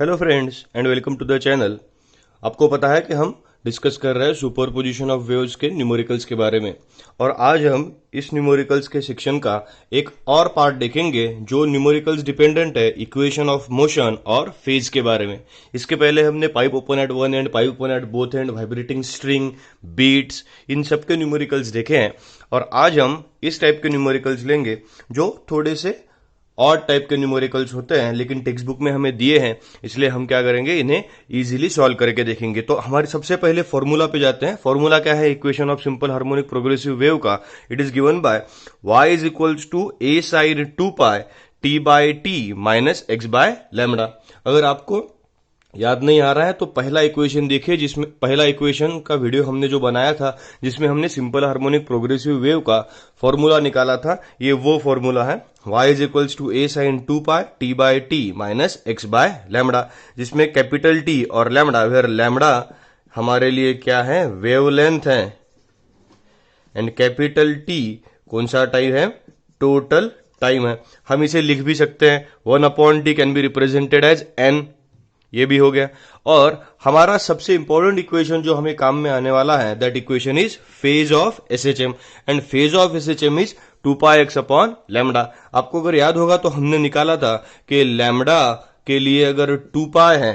Hello friends and welcome to the channel. आपको पता है कि हम डिस्कस कर रहे हैं सुपरपोजिशन ऑफ वेव्स के न्यूमेरिकल्स के बारे में, और आज हम इस न्यूमेरिकल्स के सेक्शन का एक और पार्ट देखेंगे जो न्यूमेरिकल्स डिपेंडेंट है इक्वेशन ऑफ मोशन और फेज के बारे में। इसके पहले हमने pipe open at one end, pipe open at both end, vibrating string, beats, इन सब के न्यूमेरिकल्स देखे हैं, और आज हम इस टाइप के न्यूमेरिकल्स लेंगे जो थोड़े से और टाइप के न्यूमेरिकल्स होते हैं लेकिन टेक्स्ट बुक में हमें दिए हैं, इसलिए हम क्या करेंगे, इन्हें इजीली सॉल्व करके देखेंगे। तो हमारे सबसे पहले फॉर्मूला पे जाते हैं। फॉर्मूला क्या है equation of simple harmonic progressive wave का? It is given by y is equals to a sine 2 pi t by T minus x by lambda. अगर आपको याद नहीं आ रहा है तो पहला इक्वेशन देखिए, जिसमें पहला इक्वेशन का वीडियो हमने जो बनाया था जिसमें हमने सिंपल हार्मोनिक प्रोग्रेसिव वेव का फॉर्मूला निकाला था, ये वो फॉर्मूला है y is equals to a sine 2 pi t by T minus x by lambda, जिसमें कैपिटल T और लैम्डा, वेयर लैम्डा हमारे लिए क्या है, वेवलेंथ है, एंड कैपिटल T कौन सा टाइम है, टोटल टाइम है। हम इसे लिख भी सकते हैं 1/t can be represented as n, ये भी हो गया। और हमारा सबसे इंपॉर्टेंट इक्वेशन जो हमें काम में आने वाला है, that equation is phase of SHM, and phase of SHM is 2 pi x upon lambda. आपको अगर याद होगा तो हमने निकाला था कि लैम्डा के लिए अगर 2 पाई है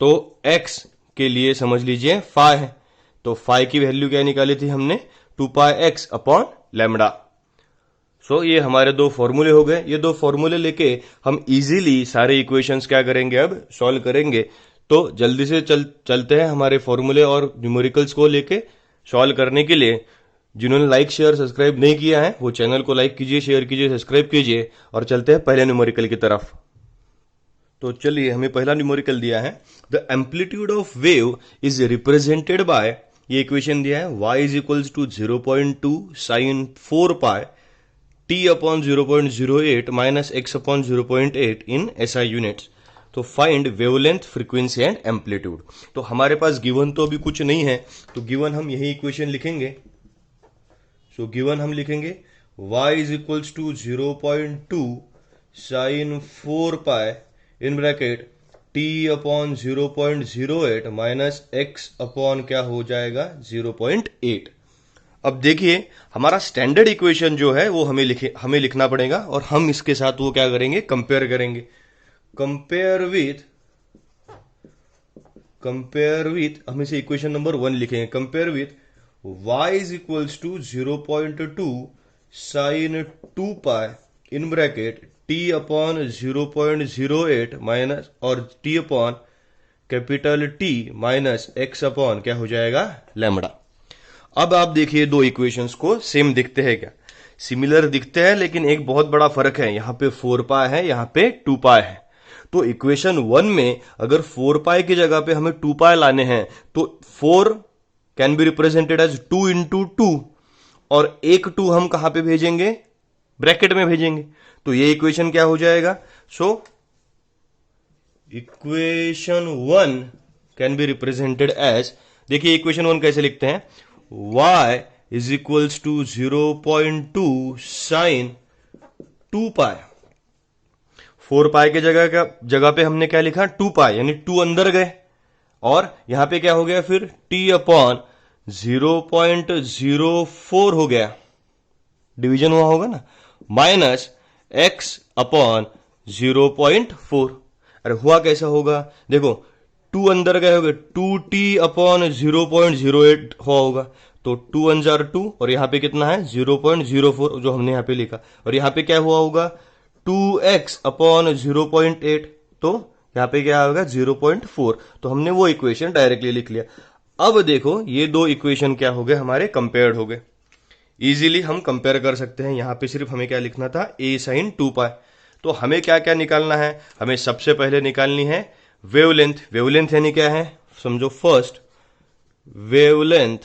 तो x के लिए समझ लीजिए फाई है, तो फाई की वैल्यू क्या निकाली थी हमने, 2 पाई x अपॉन लैम्डा। सो ये हमारे दो फॉर्मूले हो गए। ये दो फॉर्मूले लेके हम इजीली सारे इक्वेशंस क्या करेंगे, अब सॉल्व करेंगे। तो जल्दी से चलते हैं हमारे फॉर्मूले और न्यूमेरिकल्स को लेके सॉल्व करने के लिए। जिन्होंने लाइक शेयर सब्सक्राइब नहीं किया है वो चैनल को लाइक कीजिए, शेयर कीजिए, सब्सक्राइब कीजिए, और चलते हैं पहले न्यूमेरिकल की तरफ। तो चलिए, हमें पहला न्यूमेरिकल दिया है, the amplitude of wave is represented by, ये इक्वेशन दिया है, y is equals to 0.2 sine 4 pi t upon 0.08 minus x upon 0.8 in SI units. तो find wavelength, frequency and amplitude. तो हमारे पास गिवन तो अभी कुछ नहीं है, तो गिवन हम यही इक्वेशन लिखेंगे। सो गिवन हम लिखेंगे y is equals to 0.2 sine 4 pi in bracket t upon 0.08 minus x upon क्या हो जाएगा, 0.8। अब देखिए, हमारा स्टैंडर्ड इक्वेशन जो है वो हमें लिखना पड़ेगा, और हम इसके साथ वो क्या करेंगे, कंपेयर करेंगे। कंपेयर विथ हम इसे इक्वेशन नंबर 1 लिखेंगे। Compare with y is equals to 0.2 sine 2 pi in bracket t upon 0.08 minus और t upon capital T minus x upon क्या हो जाएगा, लैम्डा। अब आप देखिए, दो इक्वेशंस को सेम दिखते हैं क्या, सिमिलर दिखते हैं, लेकिन एक बहुत बड़ा फर्क है, यहां पे 4 पाई है, यहां पे 2 पाई है। तो इक्वेशन 1 में अगर 4 पाई की जगह पे हमें 2 पाई लाने हैं तो 4 can be represented as 2 into 2, और एक 2 हम कहां पे भेजेंगे, ब्रैकेट में भेजेंगे, तो ये इक्वेशन क्या हो जाएगा। So equation 1 can be represented as, देखिए इक्वेशन 1 कैसे लिखते हैं, y is equals to 0.2 sine 2 pi. 4 pi के जगह पे हमने क्या लिखा, 2 पाई, यानी 2 अंदर गए, और यहां पे क्या हो गया फिर, t अपॉन 0.04 हो गया, डिवीजन हुआ होगा ना, माइनस x अपॉन 0.4। अरे हुआ कैसा होगा, देखो 2 अंदर गए होंगे, 2t अपॉन 0.08 हुआ होगा, तो 2 1 जार 2, और यहां पे कितना है 0.04 जो हमने यहां पे लिखा, और यहां पे क्या हुआ होगा 2x अपॉन 0.8, तो यहां पे क्या होगा 0.4। तो हमने वो इक्वेशन डायरेक्टली लिख लिया। अब देखो, ये दो इक्वेशन क्या हो गए, हमारे कंपेयर्ड हो गए। इजीली हम कंपेयर कर सकते हैं। यहां पे सिर्फ हमें क्या लिखना था, a साइन 2 पाई। तो हमें क्या क्या निकालना है, हमें सबसे पहले निकालनी है वेवलेंथ। वेवलेंथ यानी क्या है, समझो, फर्स्ट वेवलेंथ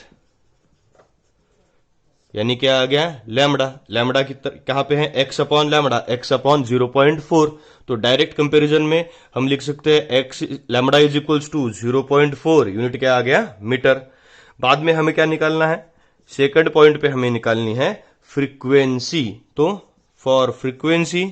यानी क्या आ गया, लैम्डा। लैम्डा कहां पे है, x upon lambda, x upon 0.4। तो डायरेक्ट कंपैरिजन में हम लिख सकते हैं x lambda is equals to 0.4, unit क्या आ गया, मीटर। बाद में हमें क्या निकालना है, सेकंड पॉइंट पे हमें निकालनी है फ्रीक्वेंसी। तो for frequency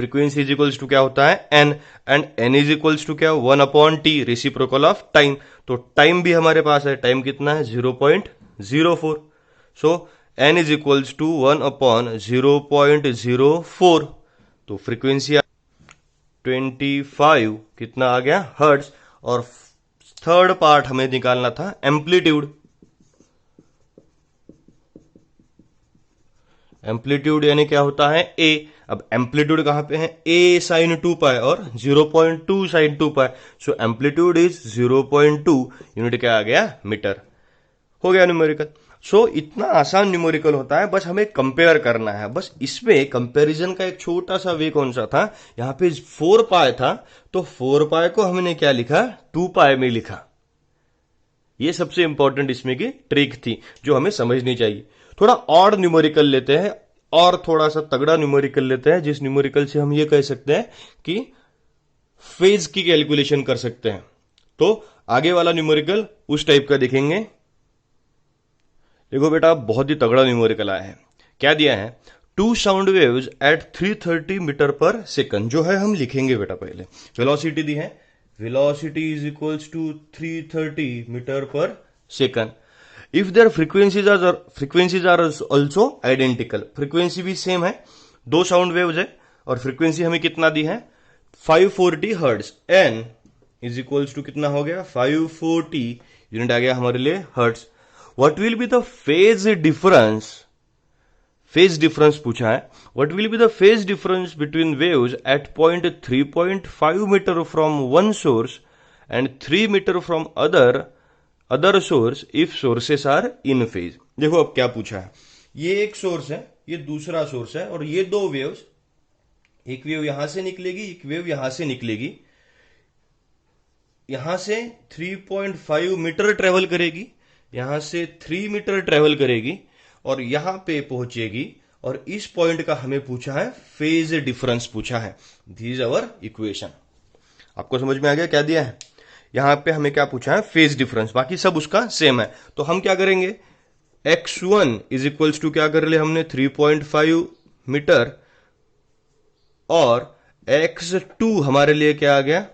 frequency is equals to क्या होता है n, and n is equals to क्या 1/t, रेसिप्रोकल ऑफ टाइम। तो टाइम भी हमारे पास है, टाइम कितना है 0.04। So n is equals to 1/0.04। तो फ्रीक्वेंसी 25 कितना आ गया हर्ट्ज। और थर्ड पार्ट हमें निकालना था एम्पलीट्यूड। एम्पलीट्यूड यानी क्या होता है ए। अब एम्पलीट्यूड कहां पे है, ए साइन 2 पाई और 0.2 sine 2 pi. So amplitude is 0.2, unit क्या आ गया मीटर। हो गया न्यूमेरिकल। सो इतना आसान न्यूमेरिकल होता है, बस हमें कंपेयर करना है। बस इसमें कंपैरिजन का एक छोटा सा वे कौन सा था, यहां पे 4 पाई था तो 4 पाई को हमने क्या लिखा 2 पाई में लिखा। ये सबसे इंपॉर्टेंट इसमें की ट्रिक थी जो हमें समझनी चाहिए। थोड़ा और न्यूमेरिकल लेते हैं, और थोड़ा सा तगड़ा न्यूमेरिकल लेते हैं, जिस न्यूमेरिकल से हम ये कह सकते हैं कि फेज की कैलकुलेशन कर सकते हैं। तो आगे वाला न्यूमेरिकल उस टाइप का देखेंगे। देखो बेटा बहुत ही तगड़ा न्यूमेरिकल आया है। क्या दिया है, 2 sound waves at 330 metre per second. जो है हम लिखेंगे बेटा, पहले वेलोसिटी दी है, velocity is equals to 330 metre per second. If their frequencies are also identical, frequency भी सेम है, 2 साउंड वेव्स है और फ्रीक्वेंसी हमें कितना दी है 540 hertz. N is equals to कितना हो गया 540, यूनिट आ गया हमारे लिए hertz. What will be the phase difference, phase difference पूछा है, what will be the phase difference between waves at point 3.5 metre from one source and 3 metre from other source if sources are in phase. देखो अब क्या पूछा है, ये एक source है, ये दूसरा सोर्स है, और ये 2 वेव्स, एक वेव यहां से निकलेगी, एक वेव यहां से निकलेगी, यहां से 3.5 मीटर ट्रेवल करेगी, यहां से 3 मीटर ट्रेवल करेगी और यहां पे पहुंचेगी। और इस पॉइंट का हमें पूछा है फेज डिफरेंस पूछा है। This is our equation. आपको समझ में आ गया क्या दिया है, यहां पे हमें क्या पूछा है फेज डिफरेंस, बाकी सब उसका सेम है। तो हम क्या करेंगे, x1 इज इक्वल्स टू क्या कर लिया हमने 3.5 मीटर, और x2 हमारे लिए क्या आ गया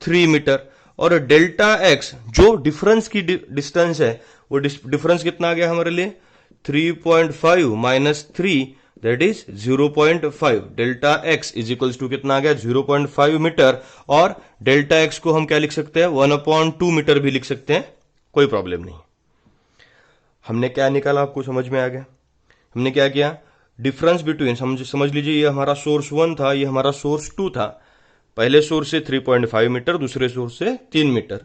3 मीटर, और डेल्टा x जो डिफरेंस की डिस्टेंस है वो डिफरेंस कितना आ गया हमारे लिए 3.5 minus 3, that is 0.5। Delta x is equals to कितना आ गया 0.5 मीटर, और डेल्टा x को हम क्या लिख सकते हैं 1/2 मीटर भी लिख सकते हैं, कोई प्रॉब्लम नहीं। हमने क्या निकाला आपको समझ में आ गया। हमने क्या किया, डिफरेंस बिटवीन, समझ लीजिए ये हमारा सोर्स 1 था, ये हमारा सोर्स 2 था। पहले सोर्स से 3.5 मीटर, दूसरे सोर्स से 3 मीटर।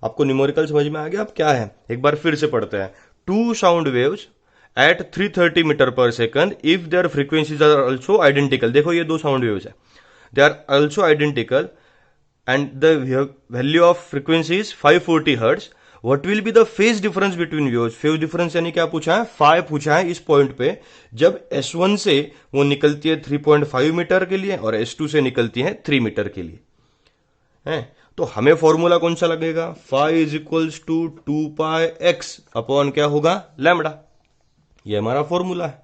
आपको न्यूमेरिकल समझ में आ गया। अब क्या है, एक बार फिर से पढ़ते हैं। 2 sound waves at 330 metre per second if their frequencies are also identical. देखो ये 2 साउंड वेव्स है, they are also identical and the value of frequency is 540 hertz. What will be the phase difference between waves, phase difference यानी क्या पूछा है 5 पूछा है इस पॉइंट पे, जब S1 से वो निकलती है 3.5 मीटर के लिए और S2 से निकलती है 3 मीटर के लिए है। तो हमें फॉर्मूला कौन सा लगेगा, phi is equals to 2 pi x upon क्या होगा लैम्बडा। ये हमारा फॉर्मूला है।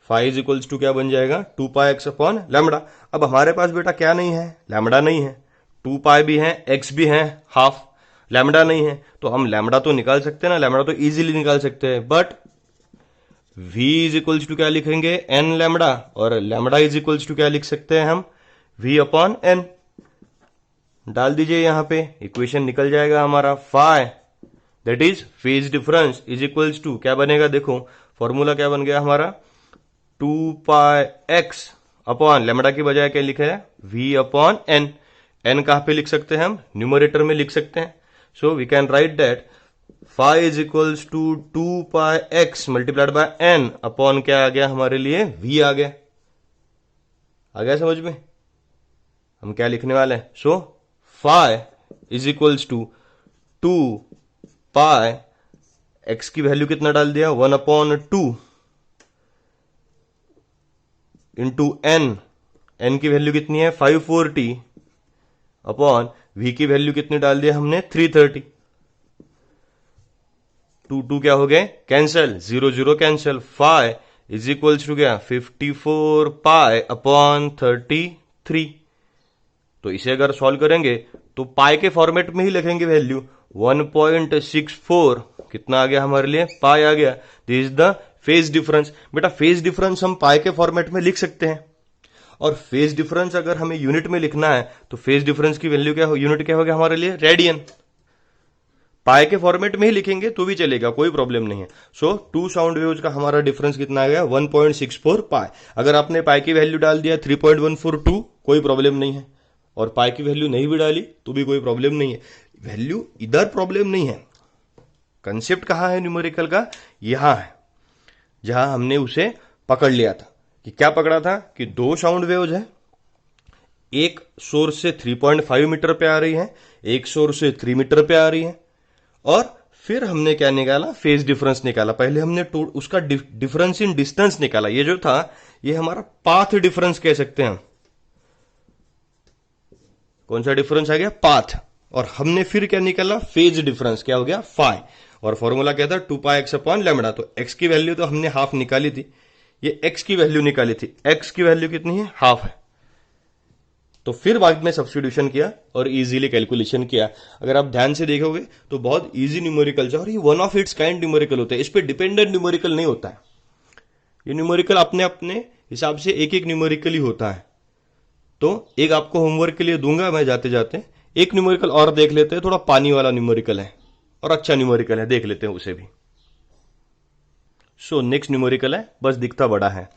फाई इज इक्वल्स टू क्या बन जाएगा 2 पाई एक्स अपॉन लैम्बडा। अब हमारे पास बेटा क्या नहीं है, लैम्बडा नहीं है, 2 पाई भी है, एक्स भी है हाफ, लैम्बडा नहीं है। तो हम लैम्बडा तो निकाल सकते हैं ना, लैम्बडा तो इजीली निकाल सकते हैं, but v is equals to क्या लिखेंगे एन लैम्बडा, और लैम्बडा इज इक्वल्स टू क्या लिख सकते हैं हम v अपॉन एन। डाल दीजिए यहां पे, इक्वेशन निकल जाएगा हमारा। Phi that is phase difference is equals to क्या बनेगा, देखो फॉर्मूला क्या बन गया हमारा 2 पाई एक्स अपॉन लैम्बडा की बजाय क्या लिखा है v अपॉन एन। एन कहां पे लिख सकते हैं हम, न्यूमरेटर में लिख सकते हैं। So we can write that phi is equals to 2 pi x multiplied by n upon क्या आ गया हमारे लिए v आ गया समझ में। हम क्या लिखने वाले हैं, so phi is equals to 2 pi x की वैल्यू कितना डाल दिया 1/2 इंटू एन, एन की वैल्यू कितनी है 540 अपॉन v की वैल्यू कितनी डाल दिया हमने 330। 2 2 क्या हो गए cancel, 0 0 cancel, phi is equals to क्या 54 पाई अपॉन 33। तो इसे अगर सॉल्व करेंगे तो पाई के फॉर्मेट में ही लिखेंगे वैल्यू 1.64 कितना आ गया हमारे लिए पाई आ गया। This is the phase difference. बेटा फेज डिफरेंस हम पाई के फॉर्मेट में लिख सकते हैं और फेज डिफरेंस अगर हमें यूनिट में लिखना है तो फेज डिफरेंस की वैल्यू क्या हो यूनिट क्या होगा हमारे लिए रेडियन। पाई के फॉर्मेट में ही लिखेंगे तो भी चलेगा कोई प्रॉब्लम नहीं है। सो टू साउंड वेव्स का हमारा डिफरेंस कितना आ गया 1.64 पाई। अगर आपने पाई की वैल्यू डाल दिया 3.142 कोई प्रॉब्लम नहीं है और पाई की वैल्यू नहीं भी डाली तो भी कोई प्रॉब्लम नहीं है। वैल्यू इधर प्रॉब्लम नहीं है। कंसेप्ट कहां है न्यूमेरिकल का यहां है जहां हमने उसे पकड़ लिया था कि क्या पकड़ा था कि दो साउंड वेव्स है एक सोर्स से 3.5 मीटर पे आ रही है एक सोर्स से 3 मीटर पे आ रही है और फिर हमने क्या निकाला फेज डिफरेंस निकाला। पहले हमने उसका डिफरेंस इन डिस्टेंस निकाला। ये जो था ये हमारा पाथ डिफरेंस कह सकते हैं। कौन सा डिफरेंस आ गया पाथ। और हमने फिर क्या निकाला फेज डिफरेंस क्या हो गया फाई और फॉर्मूला क्या था 2 पाई एक्स अपॉन लैम्बडा। तो एक्स की वैल्यू तो हमने हाफ निकाली थी ये एक्स की वैल्यू निकाली थी एक्स की वैल्यू कितनी है हाफ है। तो फिर बाद में सब्स्टिट्यूशन किया और इजीली कैलकुलेशन किया। अगर आप ध्यान से देखोगे तो बहुत इजी न्यूमेरिकल है और ये one of its kind numerical होता है। इस पे डिपेंडेंट न्यूमेरिकल नहीं होता है। ये न्यूमेरिकल अपने अपने हिसाब से एक एक न्यूमेरिकल ही होता है। तो एक आपको होमवर्क के लिए दूंगा मैं जाते जाते एक न्यूमेरिकल और देख लेते हैं। थोड़ा पानी वाला न्यूमेरिकल है और अच्छा न्यूमेरिकल है देख लेते हैं उसे भी। सो नेक्स्ट न्यूमेरिकल है बस दिखता बड़ा है।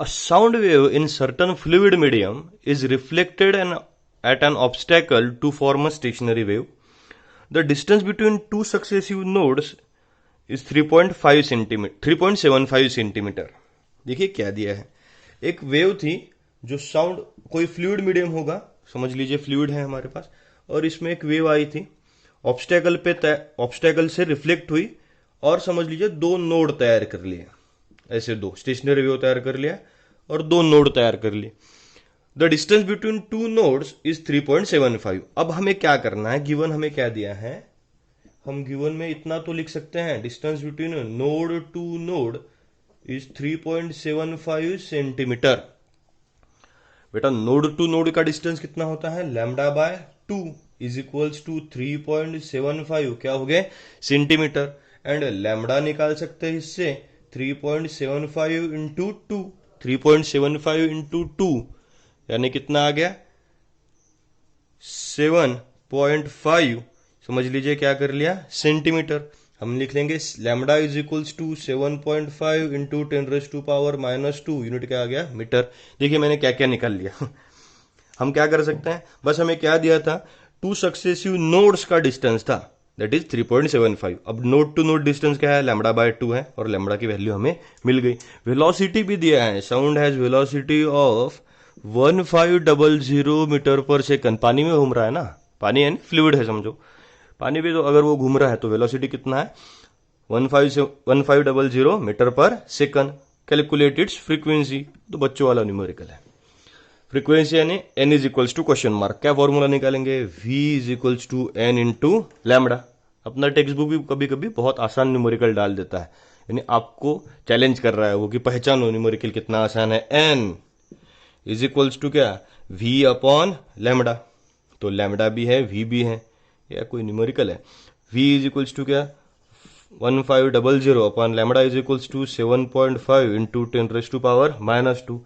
A sound wave in certain fluid medium is reflected at an obstacle to form a stationary wave. The distance between two successive nodes is 3.75 centimeter. देखिए क्या दिया है एक वेव थी जो साउंड कोई फ्लूइड मीडियम होगा समझ लीजिए फ्लूइड है हमारे पास और इसमें एक वेव आई थी ऑब्स्टेकल से रिफ्लेक्ट हुई और समझ लीजिए दो नोड तैयार कर लिए। ऐसे दो स्टेशनरी वेव तैयार कर लिया और दो नोड तैयार कर लिए। The distance between two nodes is 3.75। अब हमें क्या करना है गिवन हमें क्या दिया है हम गिवन में इतना तो लिख सकते हैं distance between node to node is 3.75 centimetre. बेटा नोड टू नोड का डिस्टेंस कितना होता है lambda by 2 is equals to 3.75 क्या हो गए सेंटीमीटर एंड लैम्डा निकाल सकते हैं इससे 3.75 इंटू 2 3.75 इंटू 2 यानी कितना आ गया 7.5 समझ लीजिए क्या कर लिया सेंटीमीटर। हम लिख लेंगे lambda is equals to 7.5 into 10⁻⁻2 unit क्या आ गया मीटर। देखिए मैंने क्या क्या निकाल लिया हम क्या कर सकते हैं बस हमें क्या दिया था टू सक्सेसिव नोड्स का डिस्टेंस था दैट इज 3.75। अब नोड टू नोड डिस्टेंस क्या है लैम्डा बाय 2 है और लैम्डा की वैल्यू हमें मिल गई। वेलोसिटी भी दिया है sound has velocity of 1500 metre per second. पानी में घूम रहा है ना पानी है फ्लूइड है समझो पानी भी तो अगर वो घूम रहा है तो वेलोसिटी कितना है 1500 metre per second. Calculate its frequency तो बच्चों वाला न्यूमेरिकल है। फ्रीक्वेंसी यानी n is equals to question mark क्या फॉर्मूला निकालेंगे v is equals to n into lambda. अपना टेक्स्ट बुक भी कभी कभी बहुत आसान न्यूमेरिकल डाल देता है यानी आपको चैलेंज कर रहा है वो कि पहचानो न्यूमेरिकल कितना आसान है। n इज इक्वल्स टू क्या v अपॉन लैम्डा। तो लैम्डा भी है v भी है या कोई न्यूमेरिकल है। v इज इक्वल्स टू क्या 1500 upon lambda is equals to 7.5 into 10⁻⁻2।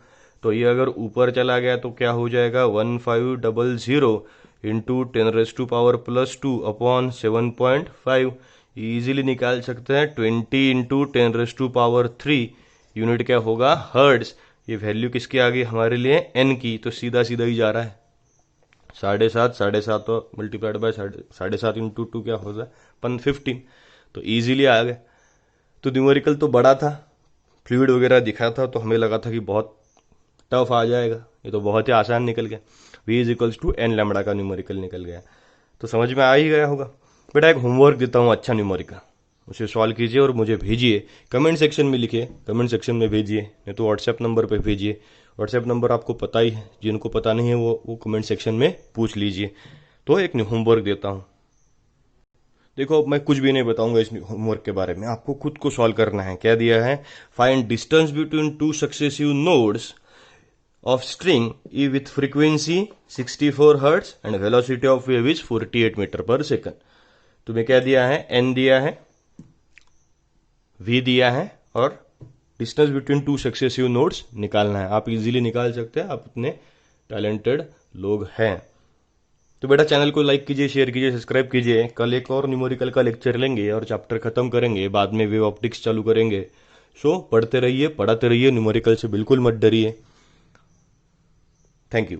तो ये अगर ऊपर चला गया तो क्या हो जाएगा 1500 इंटू 10⁻+2 अपॉन 7.5। इजीली निकाल सकते हैं 20 इंटू 10⁻3 यूनिट क्या होगा हर्ट्ज। ये वैल्यू किसकी आ गई हमारे लिए n की तो सीधा सीधा ही जा रहा है 7.5 तो मल्टीप्लाइड बाय 7.5 इंटू 2 क्या होगा 15। तो इजीली आ गया। तो न्यूमेरिकल तो बड़ा था फ्लूइड वगैरह दिखा था तो हमें लगा था कि बहुत टफ आ जाएगा ये तो बहुत ही आसान निकल गया। v is equals to n lambda का न्यूमेरिकल निकल गया तो समझ में आ ही गया होगा। बेटा एक होमवर्क देता हूँ अच्छा न्यूमेरिकल उसे सॉल्व कीजिए और मुझे भेजिए कमेंट सेक्शन में लिखिए कमेंट सेक्शन में भेजिए नहीं तो व्हाट्सएप नंबर पे भेजिए। व्हाट्सएप नंबर आपको पता ही है जिनको पता नहीं है वो कमेंट सेक्शन में पूछ लीजिए। तो एक होमवर्क देता हूँ देखो, अब मैं कुछ भी नहीं बताऊंगा इस होमवर्क के बारे में, आपको खुद को सॉल्व करना है। क्या दिया है? Find distance between two successive nodes of string E with frequency 64 Hz and velocity of wave is 48 metre per second. तुम्हें क्या दिया है? n दिया है, v दिया है और distance between two successive nodes निकालना है। आप इजीली निकाल सकते हैं, आप इतने टैलेंटेड लोग हैं। तो बेटा चैनल को लाइक कीजिए, शेयर कीजिए, सब्सक्राइब कीजिए। कल एक और न्यूमेरिकल का लेक्चर लेंगे और चैप्टर खत्म करेंगे, बाद में वेव ऑप्टिक्स चालू करेंगे। सो पढ़ते रहिए, पढ़ाते रहिए, न्यूमेरिकल से बिल्कुल मत डरिए। Thank you.